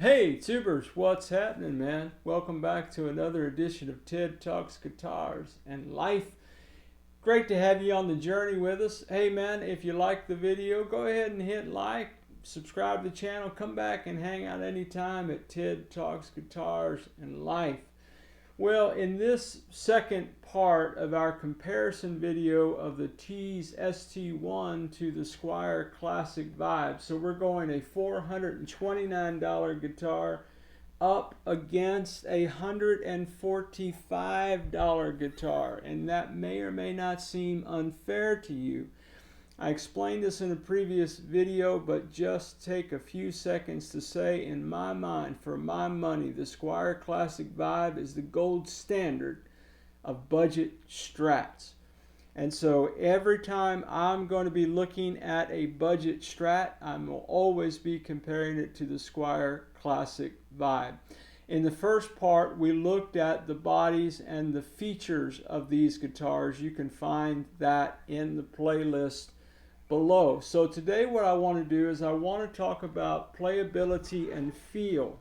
Hey tubers, what's happening, man? Welcome back to another edition of Ted Talks Guitars and Life. Great to have you on the journey with us. Hey man, if you like the video, go ahead and hit like, subscribe to the channel, come back and hang out anytime at Ted Talks Guitars and Life. Well, in this second part of our comparison video of the Tease ST-1 to the Squier Classic Vibe, so we're going a $429 guitar up against a $145 guitar, and that may or may not seem unfair to you. I explained this in a previous video, but just take a few seconds to say, in my mind, for my money, the Squire Classic Vibe is the gold standard of budget strats. And so every time I'm going to be looking at a budget strat, I will always be comparing it to the Squire Classic Vibe. In the first part, we looked at the bodies and the features of these guitars. You can find that in the playlist below. So today what I want to do is I want to talk about playability and feel.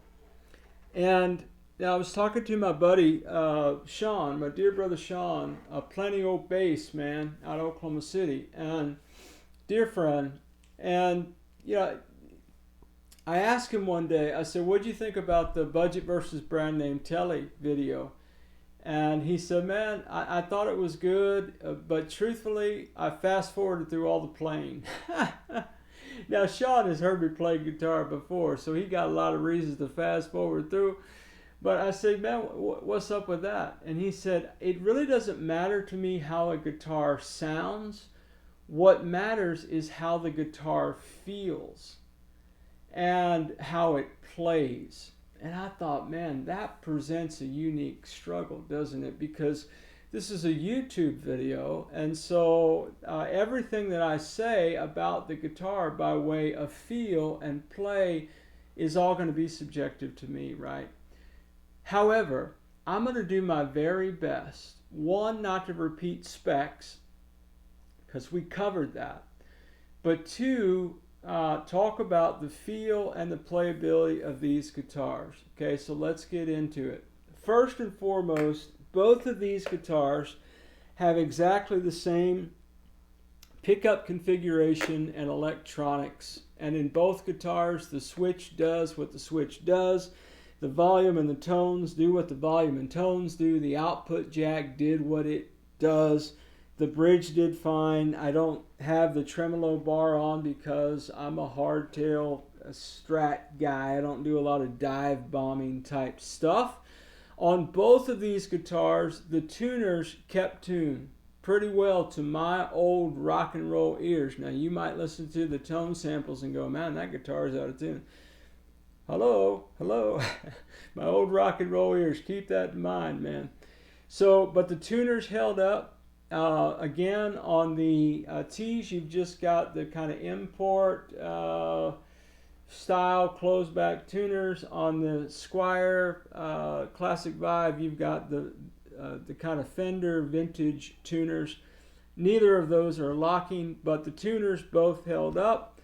And I was talking to my buddy Sean, my dear brother Sean, a Plenty Old Bass man out of Oklahoma City, and dear friend. And I asked him one day, I said, what do you think about the budget versus brand name Tele video? And he said, man, I thought it was good, but truthfully, I fast forwarded through all the playing. Now, Sean has heard me play guitar before, so he got a lot of reasons to fast forward through. But I said, man, what's up with that? And he said, it really doesn't matter to me how a guitar sounds. What matters is how the guitar feels and how it plays. And I thought, man, that presents a unique struggle, doesn't it? Because this is a YouTube video, and so everything that I say about the guitar by way of feel and play is all going to be subjective to me, right? However, I'm going to do my very best, one, not to repeat specs, because we covered that, but two, talk about the feel and the playability of these guitars. Okay, so let's get into it. First and foremost, both of these guitars have exactly the same pickup configuration and electronics. And in both guitars, the switch does what the switch does. The volume and the tones do what the volume and tones do. The output jack did what it does. The bridge did fine. I don't have the tremolo bar on because I'm a hardtail Strat guy. I don't do a lot of dive bombing type stuff. On both of these guitars, the tuners kept tune pretty well to my old rock and roll ears. Now, you might listen to the tone samples and go, man, that guitar is out of tune. Hello. My old rock and roll ears, keep that in mind, man. So, but the tuners held up. Again, on the Tease, you've just got the kind of import style closed back tuners. On the Squire Classic Vibe, you've got the kind of Fender vintage tuners. Neither of those are locking, but the tuners both held up.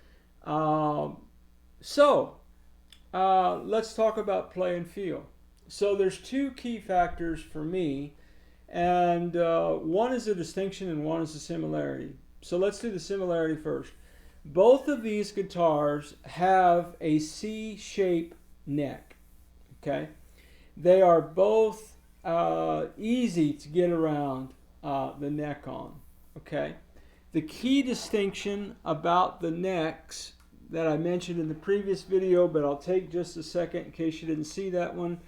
Let's talk about play and feel. So there's two key factors for me. And one is a distinction and one is a similarity. So let's do the similarity first. Both of these guitars have a C-shaped neck. Okay, they are both easy to get around the neck on. Okay, the key distinction about the necks that I mentioned in the previous video, but I'll take just a second in case you didn't see that one.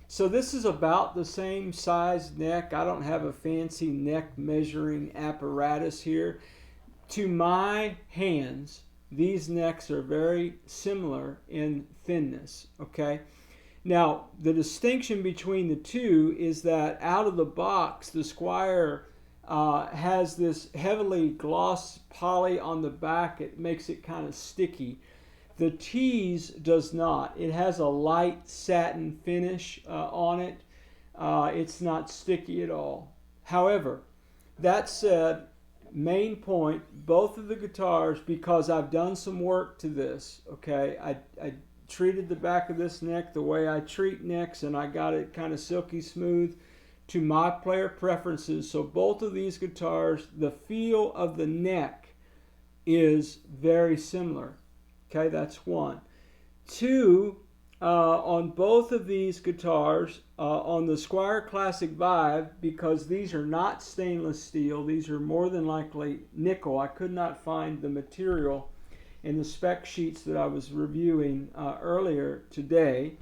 So this is about the same size neck. I don't have a fancy neck measuring apparatus here. To my hands, these necks are very similar in thinness, okay? Now, the distinction between the two is that out of the box, the Squire has this heavily gloss poly on the back. It makes it kind of sticky. The Tease does not. It has a light satin finish on it. It's not sticky at all. However, that said, main point, both of the guitars, because I've done some work to this, okay, I treated the back of this neck the way I treat necks, and I got it kind of silky smooth to my player preferences. So both of these guitars, the feel of the neck is very similar. Okay, that's one. Two, on both of these guitars, on the Squier Classic Vibe, because these are not stainless steel, these are more than likely nickel. I could not find the material in the spec sheets that I was reviewing earlier today.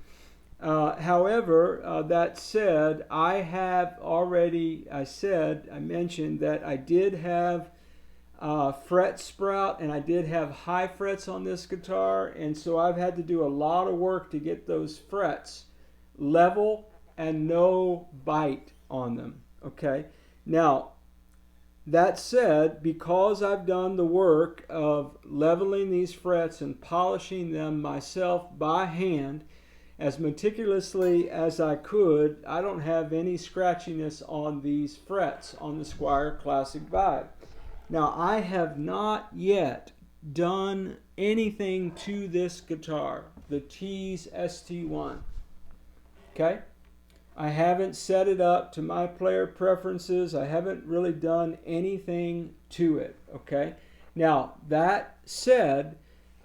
However, that said, I mentioned that I did have fret sprout, and I did have high frets on this guitar, and so I've had to do a lot of work to get those frets level and no bite on them. Okay, now that said, because I've done the work of leveling these frets and polishing them myself by hand as meticulously as I could, I don't have any scratchiness on these frets on the Squier Classic Vibe. Now, I have not yet done anything to this guitar, the Tease ST-1. Okay? I haven't set it up to my player preferences. I haven't really done anything to it. Okay? Now, that said,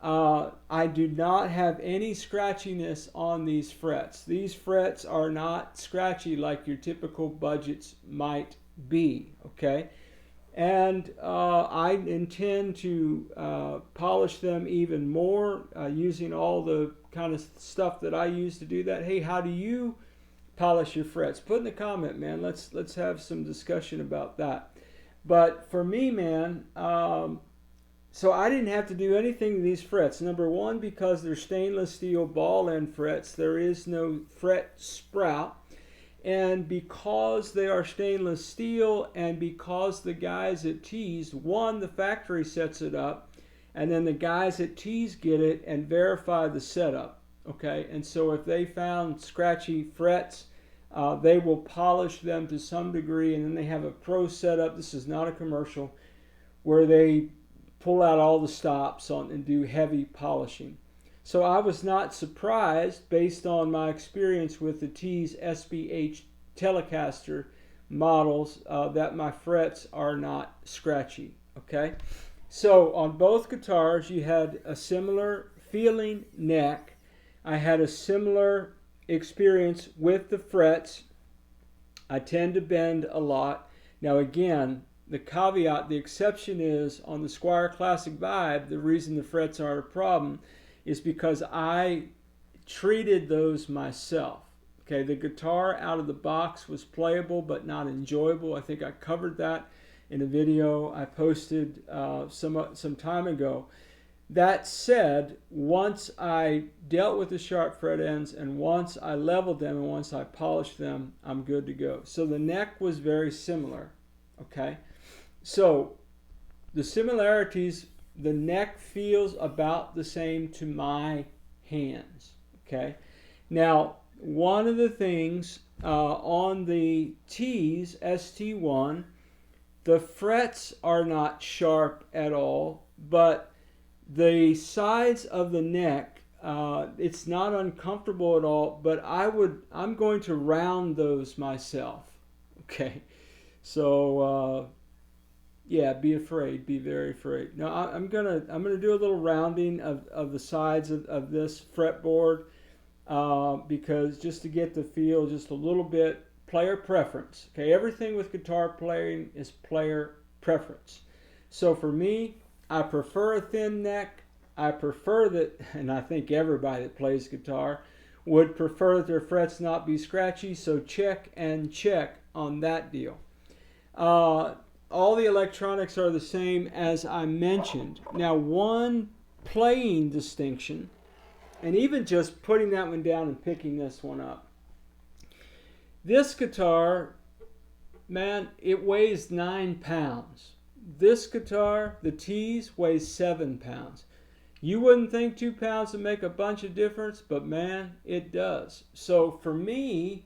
I do not have any scratchiness on these frets. These frets are not scratchy like your typical budgets might be. Okay? And I intend to polish them even more using all the kind of stuff that I use to do that. Hey, how do you polish your frets? Put in the comment, man. Let's have some discussion about that. But for me, man, so I didn't have to do anything to these frets. Number one, because they're stainless steel ball end frets, there is no fret sprout. And because they are stainless steel, and because the guys at Tease, one, the factory sets it up, and then the guys at Tease get it and verify the setup. Okay, and so if they found scratchy frets, they will polish them to some degree, and then they have a pro setup. This is not a commercial, where they pull out all the stops on and do heavy polishing. So I was not surprised, based on my experience with the Tease SPR Telecaster models, that my frets are not scratchy. Okay, so on both guitars you had a similar feeling neck. I had a similar experience with the frets. I tend to bend a lot. Now again, the caveat, the exception is on the Squier Classic Vibe, the reason the frets are a problem is because I treated those myself. Okay, the guitar out of the box was playable but not enjoyable. I think I covered that in a video I posted some time ago. That said, once I dealt with the sharp fret ends, and once I leveled them, and once I polished them, I'm good to go. So the neck was very similar. Okay, so the similarities, the neck feels about the same to my hands. Okay, now one of the things on the Tease ST-1, the frets are not sharp at all, but the sides of the neck, it's not uncomfortable at all, but I'm going to round those myself. Okay, so yeah, be afraid, be very afraid. Now I'm gonna do a little rounding of the sides of this fretboard, because just to get the feel just a little bit, player preference. Okay, everything with guitar playing is player preference. So for me, I prefer a thin neck. I prefer that, and I think everybody that plays guitar would prefer that their frets not be scratchy, so check and check on that deal. All the electronics are the same as I mentioned. Now, one playing distinction, and even just putting that one down and picking this one up. This guitar, man, it weighs 9 pounds. This guitar, the Tease, weighs 7 pounds. You wouldn't think 2 pounds would make a bunch of difference, but man, it does. So for me,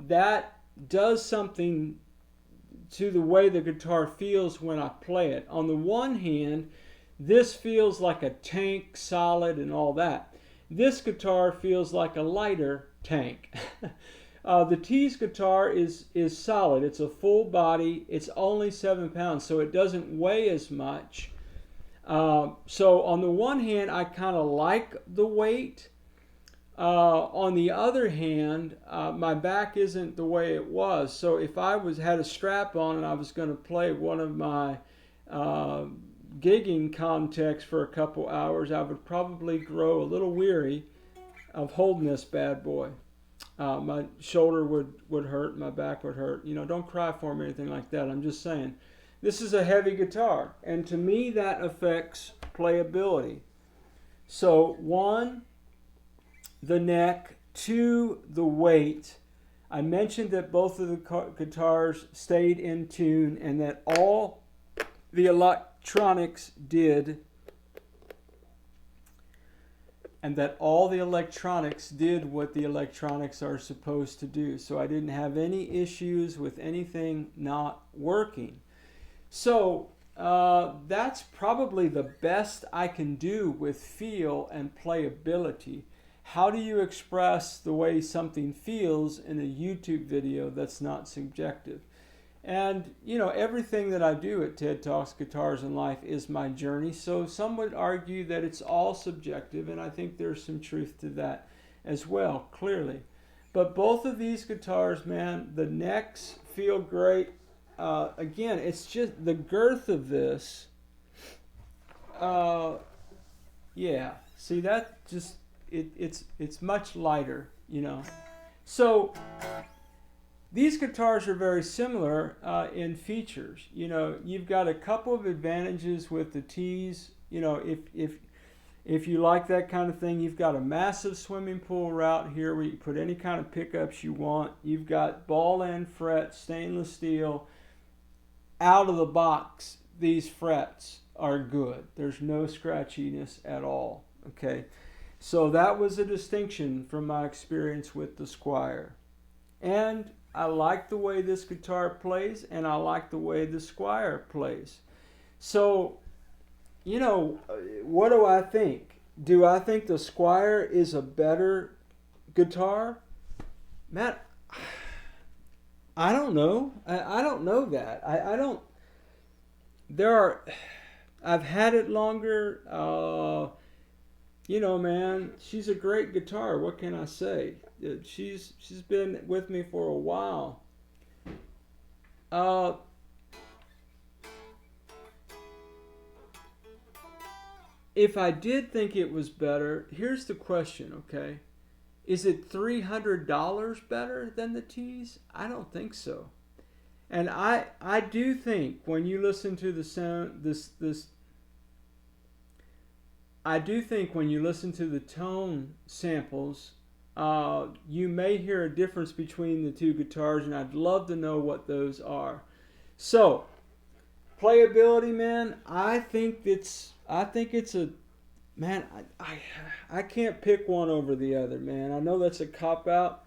that does something to the way the guitar feels when I play it. On the one hand, this feels like a tank, solid, and all that. This guitar feels like a lighter tank. The Tease guitar is solid. It's a full body. It's only 7 pounds, so it doesn't weigh as much. So on the one hand, I kind of like the weight. On the other hand, my back isn't the way it was. So if I had a strap on and I was going to play one of my gigging contexts for a couple hours, I would probably grow a little weary of holding this bad boy. My shoulder would hurt, my back would hurt. You know, don't cry for me or anything like that. I'm just saying, this is a heavy guitar, and to me that affects playability. So 1, the neck, 2, the weight. I mentioned that both of the guitars stayed in tune and that all the electronics did what the electronics are supposed to do. So I didn't have any issues with anything not working. So that's probably the best I can do with feel and playability. How do you express the way something feels in a YouTube video that's not subjective? And, you know, everything that I do at TED Talks Guitars and Life is my journey. So some would argue that it's all subjective, and I think there's some truth to that as well, clearly. But both of these guitars, man, the necks feel great. Again, it's just the girth of this. Yeah, see that just, it's much lighter, you know. So these guitars are very similar in features. You know, you've got a couple of advantages with the Tease. You know, if you like that kind of thing, you've got a massive swimming pool route here where you can put any kind of pickups you want. You've got ball end frets, stainless steel. Out of the box, these frets are good. There's no scratchiness at all. Okay, so that was a distinction from my experience with the Squire. And I like the way this guitar plays, and I like the way the Squire plays. So, you know, what do I think? Do I think the Squire is a better guitar? Matt, I don't know. I don't know that. I don't. I've had it longer. You know, man, she's a great guitar. What can I say? She's been with me for a while. If I did think it was better, here's the question, okay? Is it $300 better than the Tease? I don't think so. And I do think when you listen to the sound, I do think when you listen to the tone samples, you may hear a difference between the two guitars, and I'd love to know what those are. So, playability, man, I think it's a, man, I can't pick one over the other, man. I know that's a cop-out,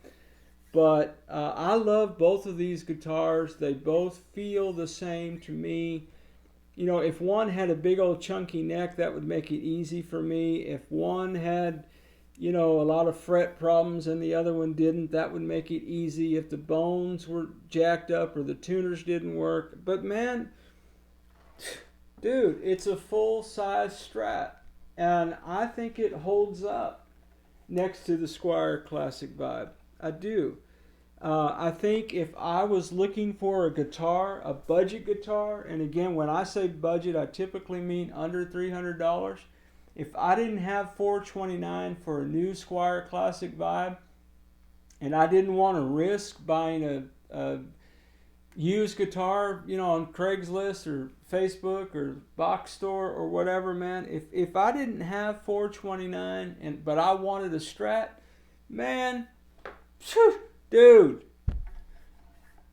but I love both of these guitars. They both feel the same to me. You know, if one had a big old chunky neck, that would make it easy for me. If one had, you know, a lot of fret problems and the other one didn't, that would make it easy. If the bones were jacked up or the tuners didn't work. But man, dude, it's a full-size Strat, and I think it holds up next to the Squier Classic Vibe. I do. I think if I was looking for a guitar, a budget guitar, and again, when I say budget, I typically mean under $300. If I didn't have $429 for a new Squier Classic Vibe, and I didn't want to risk buying a used guitar, you know, on Craigslist or Facebook or Box Store or whatever, man, if I didn't have $429 but I wanted a Strat, man, phew, dude,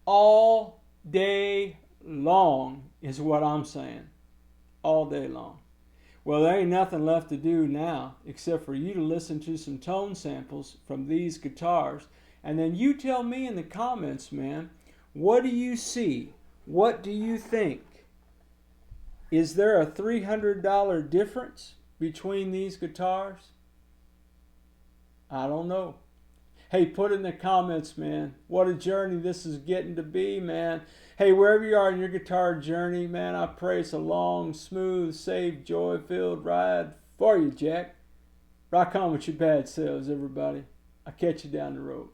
all day long is what I'm saying. All day long. Well, there ain't nothing left to do now except for you to listen to some tone samples from these guitars, and then you tell me in the comments, man, what do you see? What do you think? Is there a $300 difference between these guitars? I don't know. Hey, put in the comments, man. What a journey this is getting to be, man. Hey, wherever you are in your guitar journey, man, I pray it's a long, smooth, safe, joy-filled ride for you, Jack. Rock on with your bad selves, everybody. I'll catch you down the road.